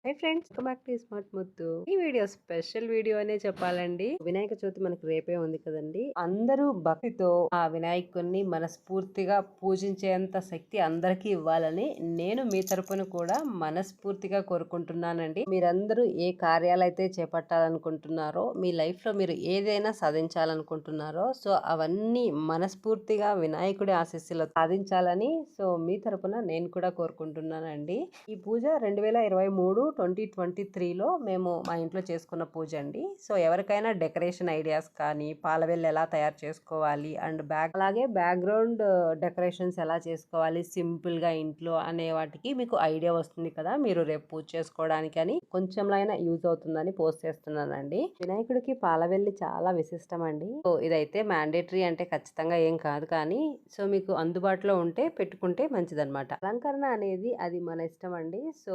Hi friends, welcome back to smart ముద్దు. ఈ video special video అనే చెప్పాలండి. వినాయక చవితి మనకి రేపే ఉంది కదండి. అందరూ భక్తితో ఆ వినాయకుడిని మనస్ఫూర్తిగా పూజించేంత శక్తి అందరికీ ఇవ్వాలని నేను మీ తరపున కూడా మనస్ఫూర్తిగా కోరుకుంటున్నానండి. మీరందరూ ఏ కార్యాలైతే చేపట్టాలనుకుంటున్నారో, మీ లైఫ్ లో మీరు ఏదైనా సాధించాలనుకుంటున్నారో, సో అవన్నీ మనస్ఫూర్తిగా వినాయకుడి ఆశీస్సులు సాధించాలని సో మీ తరపున నేను కూడా కోరుకుంటున్నానండి. ఈ పూజ 2023 మేము మా ఇంట్లో చేసుకున్న పూజ అండి. సో ఎవరికైనా డెకరేషన్ ఐడియాస్ కానీ, పాలవెల్లి ఎలా తయారు చేసుకోవాలి అండ్ అలాగే బ్యాక్గ్రౌండ్ డెకరేషన్స్ ఎలా చేసుకోవాలి సింపుల్ గా ఇంట్లో అనే వాటికి మీకు ఐడియా వస్తుంది కదా, మీరు రేపు పూజ చేసుకోవడానికి అని కొంచెంలైనా యూజ్ అవుతుందని పోస్ట్ చేస్తున్నానండి. వినాయకుడికి పాలవెల్లి చాలా విశిష్టం అండి. సో ఇదైతే మ్యాండేటరీ అంటే ఖచ్చితంగా ఏం కాదు, కానీ సో మీకు అందుబాటులో ఉంటే పెట్టుకుంటే మంచిదన్నమాట. అలంకరణ అనేది అది మన ఇష్టం అండి. సో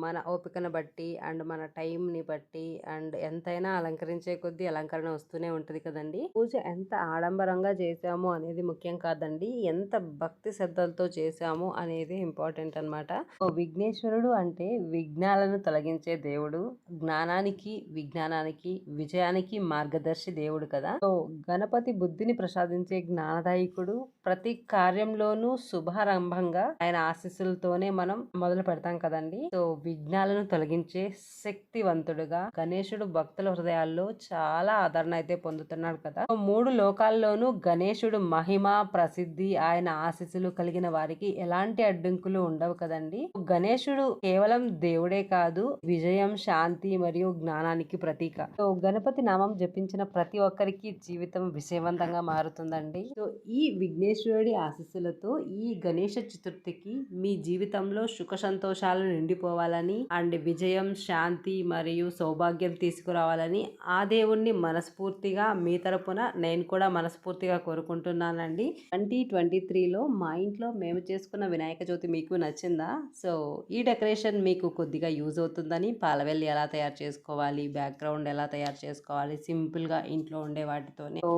మన ఓపికను బట్టి అండ్ మన టైం ని బట్టి అండ్ ఎంతైనా అలంకరించే కొద్దీ అలంకరణ వస్తూనే ఉంటది కదండి. పూజ ఎంత ఆడంబరంగా చేసాము అనేది ముఖ్యం కాదండి, ఎంత భక్తి శ్రద్ధలతో చేసాము అనేది ఇంపార్టెంట్ అన్నమాట. సో విఘ్నేశ్వరుడు అంటే విఘ్నాలను తొలగించే దేవుడు, జ్ఞానానికి విజ్ఞానానికి విజయానికి మార్గదర్శి దేవుడు కదా. సో గణపతి బుద్ధిని ప్రసాదించే జ్ఞానదాయకుడు. ప్రతి కార్యంలోనూ శుభారంభంగా ఆయన ఆశీస్సులతోనే మనం మొదలు పెడతాం కదండి. సో విఘ్నాలను తొలగించే శక్తివంతుడుగా గణేశుడు భక్తుల హృదయాల్లో చాలా ఆదరణ అయితే పొందుతున్నాడు కదా. సో 3 లోకాల్లోనూ గణేశుడు మహిమ ప్రసిద్ధి, ఆయన ఆశీస్సులు కలిగిన వారికి ఎలాంటి అడ్డంకులు ఉండవు కదండి. గణేశుడు కేవలం దేవుడే కాదు, విజయం, శాంతి మరియు జ్ఞానానికి ప్రతీక. సో గణపతి నామం జపించిన ప్రతి ఒక్కరికి జీవితం విజయవంతంగా మారుతుందండి. సో ఈ విఘ్నేశ్వరుడి ఆశీస్సులతో ఈ గణేష చతుర్థికి మీ జీవితంలో సుఖ సంతోషాలు నిండిపోవాలని అండ్ విజయం, శాంతి మరియు సౌభాగ్యం తీసుకురావాలని ఆ దేవుణ్ణి మనస్ఫూర్తిగా మీ తరపున నేను కూడా మనస్ఫూర్తిగా కోరుకుంటున్నానండి. 2023లో మా ఇంట్లో మేము చేసుకున్న వినాయక చవితి మీకు నచ్చిందా? సో ఈ డెకరేషన్ మీకు కొద్దిగా యూజ్ అవుతుందని, పాలవెల్లి ఎలా తయారు చేసుకోవాలి, బ్యాక్గ్రౌండ్ ఎలా తయారు చేసుకోవాలి సింపుల్ గా ఇంట్లో ఉండే వాటితోనే. సో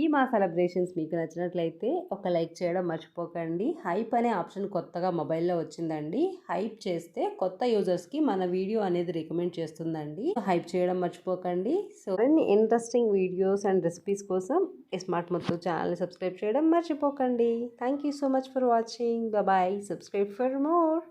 ఈ మా సెలబ్రేషన్స్ మీకు నచ్చినట్లయితే ఒక లైక్ చేయడం మర్చిపోకండి. హైప్ అనే ఆప్షన్ కొత్తగా మొబైల్లో వచ్చిందండి. హైప్ చేస్తే కొత్త యూజర్స్కి మన వీడియో అనేది రికమెండ్ చేస్తుందండి. హైప్ చేయడం మర్చిపోకండి. సో మరిన్ని ఇంట్రెస్టింగ్ వీడియోస్ అండ్ రెసిపీస్ కోసం స్మార్ట్ ముద్దు ఛానల్ని సబ్స్క్రైబ్ చేయడం మర్చిపోకండి. Thank you so much for watching. Bye. Subscribe for more.